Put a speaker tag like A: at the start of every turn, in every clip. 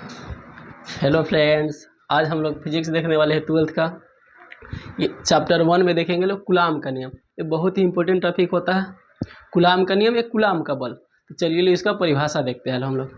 A: Hello friends, आज हम लोग फिजिक्स देखने वाले हैं 12th का। ये चैप्टर 1 में देखेंगे लोग कूलाम का नियम। ये बहुत ही इंपॉर्टेंट टॉपिक होता है। कूलाम का नियम या कूलाम का बल। तो चलिए लोग इसका परिभाषा देखते हैं हम लोग।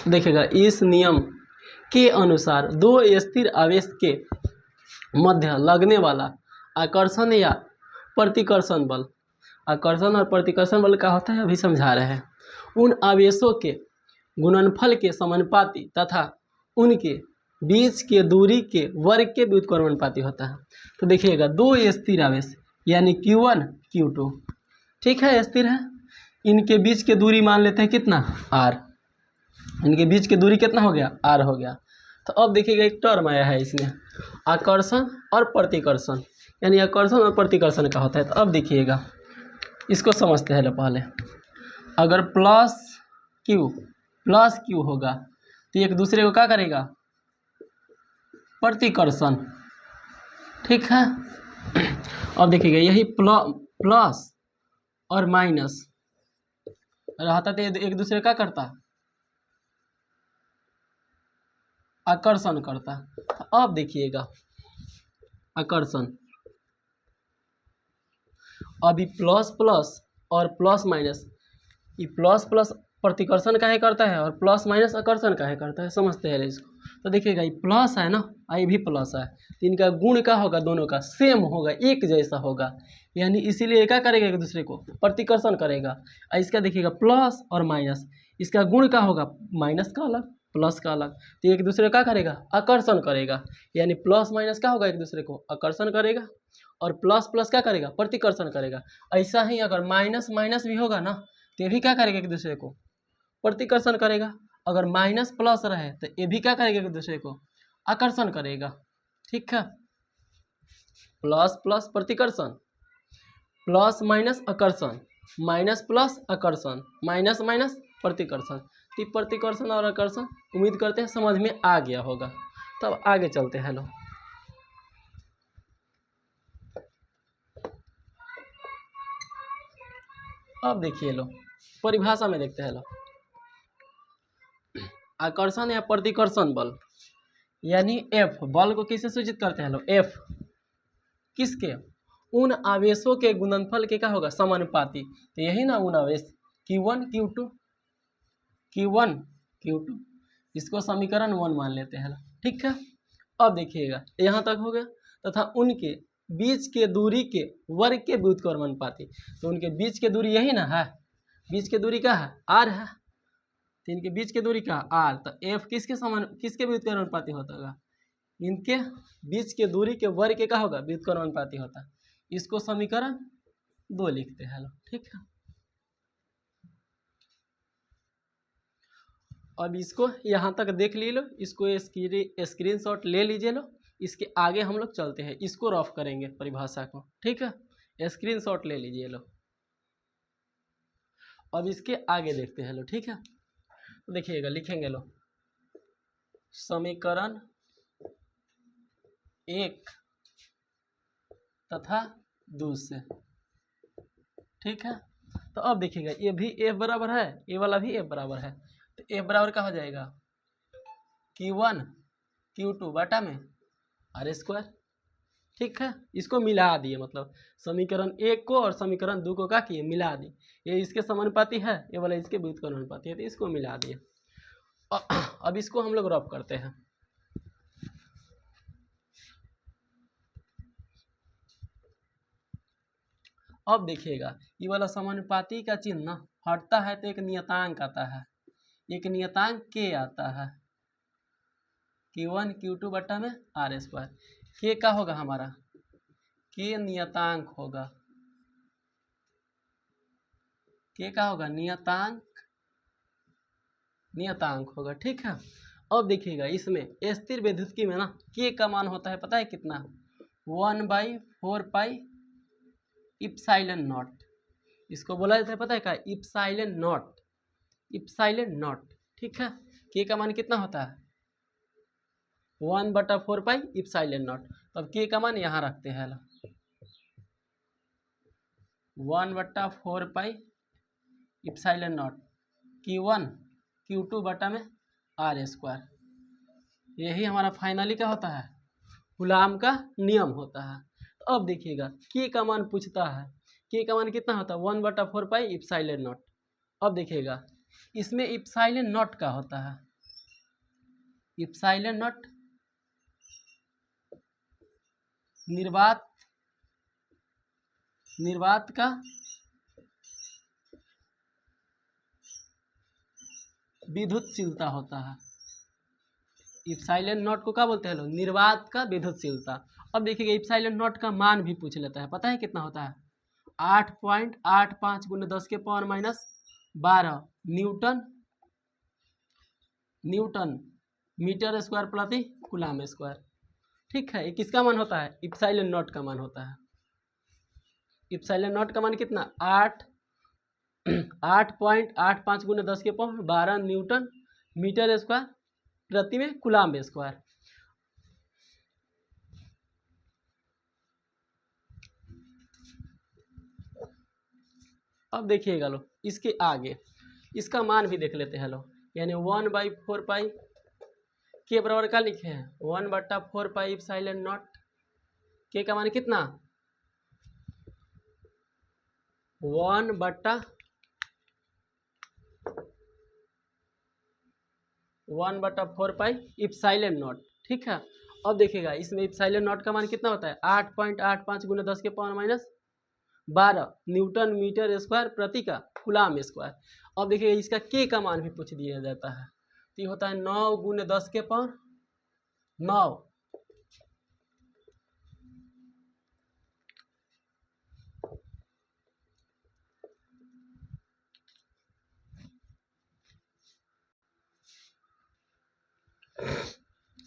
A: देखिएगा, इस नियम के अनुसार दो स्थिर आवेश के मध्य लगने वाला आकर्षण या प्रतिकर्षण बल, आकर्षण और प्रतिकर्षण बल का होता है अभी समझा रहे हैं, उन आवेशों के गुणनफल के समानुपाती तथा उनके बीच के दूरी के वर्ग के व्युत्क्रमानुपाती होता है। तो देखिएगा, दो स्थिर आवेश यानी Q1 Q2, ठीक है, स्थिर है। इनके बीच के दूरी मान लेते हैं कितना, r। इनके बीच की दूरी कितना हो गया, r हो गया। तो अब देखिएगा, एक टर्म आया है इसमें, आकर्षण और प्रतिकर्षण, यानी आकर्षण और प्रतिकर्षण का होता है। तो अब देखिएगा, इसको समझते हैं पहले। अगर प्लस क्यू होगा तो एक दूसरे को क्या करेगा, प्रतिकर्षण, ठीक है। अब देखिएगा, यही प्लस और माइनस रहता तो एक दूसरे का करता, आकर्षण करता। अब देखिएगा आकर्षण, अभी प्लस प्लस और प्लस माइनस, ये प्लस प्लस प्रतिकर्षण काहे करता है और प्लस माइनस आकर्षण काहे करता है, समझते हैं इसको। तो देखिएगा, ये प्लस है ना, ये भी प्लस है, तो इनका गुण क्या होगा, दोनों का सेम होगा, एक जैसा होगा, यानी इसीलिए क्या करेगा, एक दूसरे को प्रतिकर्षण करेगा। इसका देखिएगा प्लस और माइनस, इसका गुण क्या होगा, माइनस का अलग प्लस का अलग, तो एक दूसरे का करेगा, आकर्षण करेगा। यानी प्लस माइनस क्या होगा, एक दूसरे को आकर्षण करेगा, और प्लस प्लस क्या करेगा, प्रतिकर्षण करेगा। ऐसा ही अगर माइनस माइनस भी होगा ना, तो ये भी क्या करेगा, एक दूसरे को प्रतिकर्षण करेगा। अगर माइनस प्लस रहे तो ये भी क्या करेगा, एक दूसरे को आकर्षण करेगा, ठीक है। प्लस प्लस प्रतिकर्षण, प्लस माइनस आकर्षण, माइनस प्लस आकर्षण, माइनस माइनस प्रतिकर्षण। तो प्रतिकर्षण और आकर्षण उम्मीद करते हैं समझ में आ गया होगा। तब आगे चलते हैं लो। अब देखिए लो, परिभाषा में देखते हैं लो। आकर्षण या प्रतिकर्षण बल यानी F, बल को किससे सूचित करते हैं लो, F किसके, उन आवेशों के गुणनफल के क्या होगा, समानुपाती। तो यही ना उन आवेश Q1 Q2, इसको समीकरण 1 मान लेते हैं, ठीक है। अब देखिएगा, यहाँ तक हो गया, तथा उनके बीच के दूरी के वर्ग के व्युत्क्रमानुपाती। तो उनके बीच के दूरी यही ना है, बीच के दूरी क्या है, r है, तो इनके बीच की दूरी का r। तो F किसके समान, किसके व्युत्क्रमानुपाती होता होगा, इनके बीच के दूरी के वर्ग के क्या होगा, व्युत्क्रमानुपाती होता है। इसको समीकरण 2 लिखते हैं, ठीक है। अब इसको यहाँ तक देख ली लो, इसको स्क्रीनशॉट ले लीजिए लो। इसके आगे हम लोग चलते हैं, इसको रफ करेंगे परिभाषा को, ठीक है, स्क्रीनशॉट ले लीजिए लो। अब इसके आगे देखते हैं लो, ठीक है। तो देखिएगा, लिखेंगे लो, समीकरण 1 तथा 2 से, ठीक है। तो अब देखिएगा, ये भी F बराबर है, ये वाला भी F बराबर है। तो F बराबर क्या हो जाएगा, Q1 Q2 बटा में r², ठीक है। इसको मिला दिए, मतलब समीकरण 1 को और समीकरण 2 को क्या किए, मिला दिए। ये इसके समानुपाती है, ये वाला इसके व्युत्क्रमानुपाती है, तो इसको मिला दिए। अब इसको हम लोग रफ करते हैं। अब देखिएगा, ये वाला समानुपाती का चिन्ह ना हटता है तो एक नियतांक आता है, एक नियतांक के आता है, Q1 Q2 बटा में r²। के क्या होगा हमारा, के नियतांक होगा, के क्या होगा, नियतांक होगा, ठीक है। अब देखिएगा, इसमें स्थिर विद्युत्की में ना के का मान होता है, पता है कितना, 1/4 पाई इप्सिलॉन नॉट। इसको बोला जाता है पता है क्या, इप्सिलॉन नॉट, ठीक है। के का मान कितना होता है, 1/4 पाई इप्सिलॉन नॉट। तब के का मान यहाँ रखते हैं, 1/4 पाई इप्सिलॉन नॉट Q1 Q2 बटा में r², यही हमारा फाइनली क्या होता है, कूलाम का नियम होता है। तो अब देखिएगा के का मान पूछता है, के का मान कितना होता है 1/4 पाई इप्सिलॉन नॉट। अब देखिएगा इसमें इप्सिलॉन नॉट का होता है, इप्सिलॉन नॉट निर्वात का विद्युतशीलता होता है। इप्सिलॉन नॉट को क्या बोलते हैं लोग, निर्वात का विद्युतशीलता। अब देखिएगा इप्सिलॉन नॉट का मान भी पूछ लेता है, पता है कितना होता है 8.85 × 10⁻⁻12 न्यूटन मीटर स्क्वायर प्रति कूलाम स्क्वायर। ठीक है, ये किसका मान होता है, इप्सिलॉन नॉट का मान होता है। इप्सिलॉन नॉट का मान कितना 8.85 × 10⁻12 न्यूटन मीटर स्क्वायर प्रति में कूलाम स्क्वायर। अब देखिएगा लो इसके आगे इसका मान भी देख लेते हैं लो, यानी 1/4 पाई के बराबर क्या लिखे हैं 1/4 पाई इप्सिलॉन नॉट। के का मान कितना 1/4 पाई इप्सिलॉन नॉट। ठीक है, अब देखिएगा इसमें इप्सिलॉन नॉट का मान कितना होता है 8.85 × 10⁻12 न्यूटन मीटर स्क्वायर प्रति का कूलाम स्क्वायर। अब देखिए इसका के का मान भी पूछ दिया जाता है, तो ये होता है 9 × 10⁻9।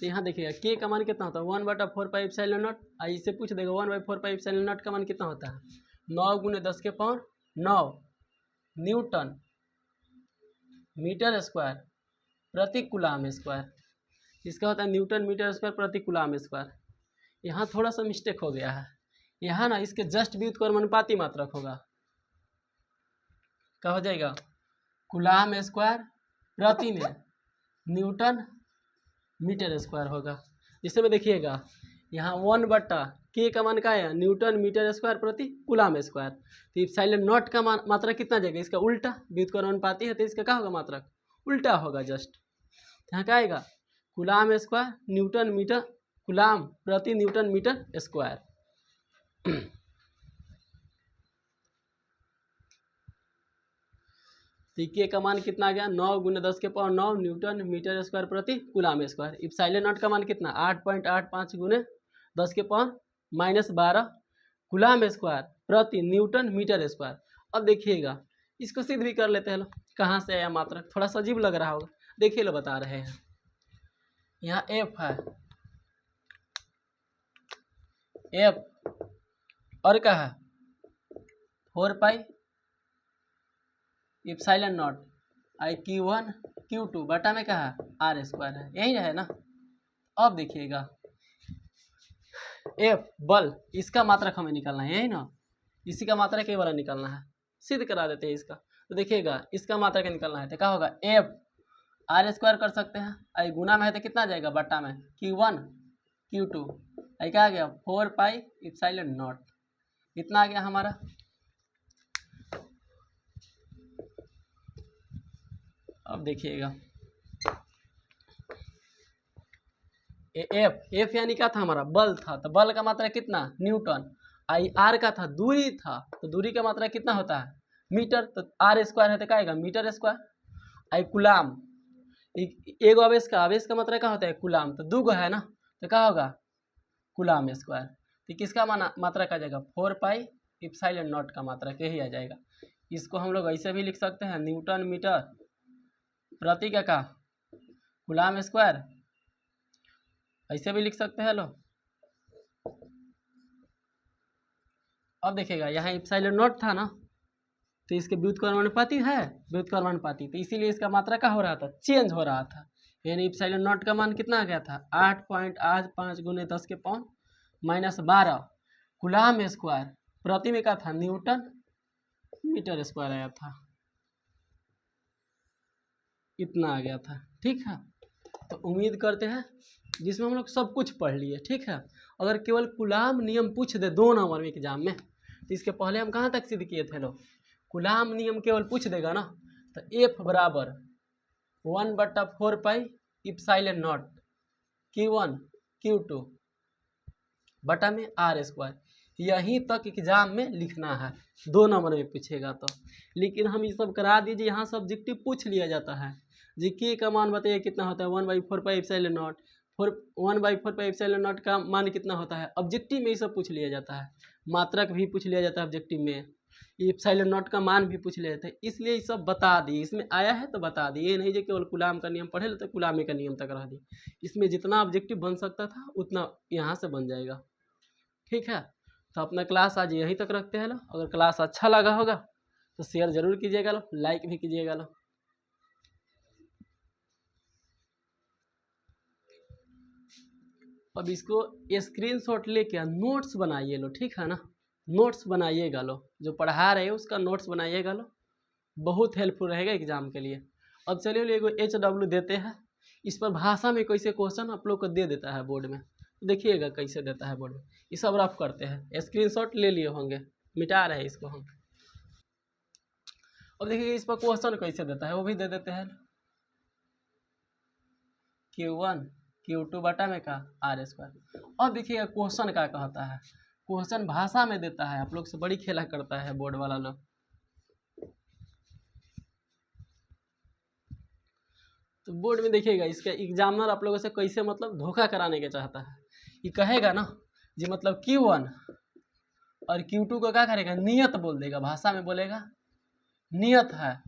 A: तो यहाँ देखिएगा के का मान कितना होता है 1/4 पाई इप्सिलॉन नॉट। इससे पूछ देगा 1/4 पाई इप्सिलॉन नॉट का मान कितना होता है 9 × 10⁻9 न्यूटन मीटर स्क्वायर प्रति कूलाम स्क्वायर। इसका होता है न्यूटन मीटर स्क्वायर प्रति कूलाम स्क्वायर। यहाँ थोड़ा सा मिस्टेक हो गया है, यहाँ ना इसके जस्ट व्युत्क्रमानुपाती मात्रक होगा, क्या हो जाएगा कूलाम स्क्वायर प्रति में न्यूटन मीटर स्क्वायर होगा। जिससे में देखिएगा यहाँ 1/के का मान का है न्यूटन मीटर स्क्वायर प्रति कूलाम स्क्वायर। तो इप्सिलॉन नॉट का मात्रक कितना जाएगा, इसका उल्टा व्युत्क्रमानुपाती है तो इसका क्या होगा मात्रक उल्टा होगा जस्ट। यहाँ क्या आएगा coulomb square newton metre coulomb प्रति न्यूटन मीटर स्क्वायर। के का मान कितना आ गया 9 × 10⁻9 न्यूटन मीटर स्क्वायर प्रति कूलाम स्क्वायर। इप्सिलॉन नॉट का मान कितना 8.85 × 10⁻12 कूलाम स्क्वायर प्रति न्यूटन मीटर स्क्वायर। अब देखिएगा इसको सिद्ध भी कर लेते हैं लो, कहाँ से आया मात्रक, थोड़ा सा अजीब लग रहा होगा, देखिए लो बता रहे हैं। यहाँ एफ है, एफ और क्या है 4 पाई epsilon not I Q1 Q2 बटा में क्या है R स्क्वायर है, यही है ना। अब देखिएगा एफ बल इसका मात्रक हमें निकालना है, यही ना, इसी का मात्रक ये वाला निकालना है, सिद्ध करा देते हैं इसका। तो देखिएगा इसका मात्रक निकालना है तो क्या होगा एफ R स्क्वायर कर सकते हैं, आई गुना में है तो कितना जाएगा बटा में Q1 Q2 आई क्या आ गया 4 पाई इप्सिलॉन नॉट, इतना आ गया हमारा। अब देखिएगा एफ यानी क्या था हमारा बल था, तो बल का मात्रा कितना न्यूटन, आई आर का था दूरी था, तो दूरी का मात्रा कितना होता है मीटर, तो आर स्क्वायर है तो क्या आएगा मीटर स्क्वायर। आई कूलाम एक आवेश का मात्रा क्या होता है कूलाम, तो 2 है ना, तो क्या होगा कूलाम स्क्वायर। तो किसका मात्रा का जाएगा 4 पाई इप्सिलॉन नॉट का मात्रा यही आ जाएगा। इसको हम लोग ऐसे भी लिख सकते हैं न्यूटन मीटर प्रति का कूलाम स्क्वायर, ऐसे भी लिख सकते हैं लो। अब देखिएगा यहाँ इप्सिलॉन नॉट था ना, तो इसके व्युत्क्रमानुपाती है व्युत्क्रमानुपाती, तो इसीलिए इसका मात्रा क्या हो रहा था चेंज हो रहा था। यानी इप्सिलॉन नॉट का मान कितना आ गया था 8.85 × 10⁻12 कूलाम स्क्वायर प्रति में क्या था न्यूटन मीटर स्क्वायर आया था, इतना आ गया था। ठीक है, तो उम्मीद करते हैं जिसमें हम लोग सब कुछ पढ़ लिए, ठीक है। अगर केवल कूलाम नियम पूछ दे 2 नंबर में एग्जाम में, तो इसके पहले हम कहाँ तक सिद्ध किए थे लोग, कूलाम नियम केवल पूछ देगा ना, तो F बराबर 1/4 पाई इप्सिलॉन नॉट Q1 Q2 बटा में R², यहीं तक एग्जाम में लिखना है, 2 नंबर में पूछेगा तो। लेकिन हम ये सब करा दीजिए, यहाँ सब्जेक्टिव पूछ लिया जाता है, जी के का मान बताइए कितना होता है, 1/4 pi epsilon not, 1/4 pi epsilon not का मान कितना होता है, ऑब्जेक्टिव में ये सब पूछ लिया जाता है, मात्रक भी पूछ लिया जाता है ऑब्जेक्टिव में, एप्सिलॉन नॉट का मान भी पूछ लिया जाता है, इसलिए ये सब बता दिए, इसमें आया है तो बता दिए, ये नहीं जो केवल कूलाम का नियम पढ़े तो कूलाम का नियम तक रह दिए, इसमें जितना ऑब्जेक्टिव बन सकता था उतना यहाँ से बन जाएगा, ठीक है। तो अपना क्लास आज यहीं तक रखते हैं लो, अगर क्लास अच्छा लगा होगा तो शेयर जरूर कीजिएगा लो, लाइक भी कीजिएगा लो। अब इसको स्क्रीनशॉट लेके नोट्स बनाइए लो, ठीक है ना, नोट्स बनाइएगा लो, जो पढ़ा रहे हैं उसका नोट्स बनाइएगा लो, बहुत हेल्पफुल रहेगा एग्जाम के लिए। अब चलिए एगो HW देते हैं, इस पर भाषा में कैसे क्वेश्चन आप लोग को दे देता है बोर्ड में, देखिएगा कैसे देता है बोर्ड में, ये सब रफ करते हैं, स्क्रीनशॉट ले लिए होंगे, मिटा रहे हैं इसको हम। अब देखिए इस पर क्वेश्चन कैसे देता है वो भी दे देते हैं, Q1 Q2 बटा में का R²। अब देखिएगा क्वेश्चन क्या कहता है, क्वेश्चन भाषा में देता है, आप लोग से बड़ी खेला करता है बोर्ड वाला लोग। तो बोर्ड में देखिएगा इसका एग्जामिनर आप लोगों से कैसे मतलब धोखा कराने के चाहता है, ये कहेगा ना जी मतलब Q1 और Q2 को क्या करेगा, नियत बोल देगा, भाषा में बोलेगा नियत है,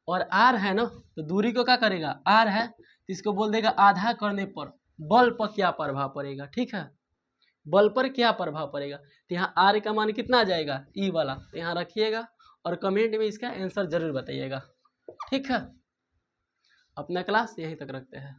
A: और R है ना तो दूरी को क्या करेगा, R है तो इसको बोल देगा आधा करने पर बल पर क्या प्रभाव पड़ेगा, ठीक है, बल पर क्या प्रभाव पड़ेगा, तो यहाँ R का मान कितना आ जाएगा, E वाला, तो यहाँ रखिएगा और कमेंट में इसका आंसर जरूर बताइएगा, ठीक है। अपना क्लास यहीं तक रखते हैं।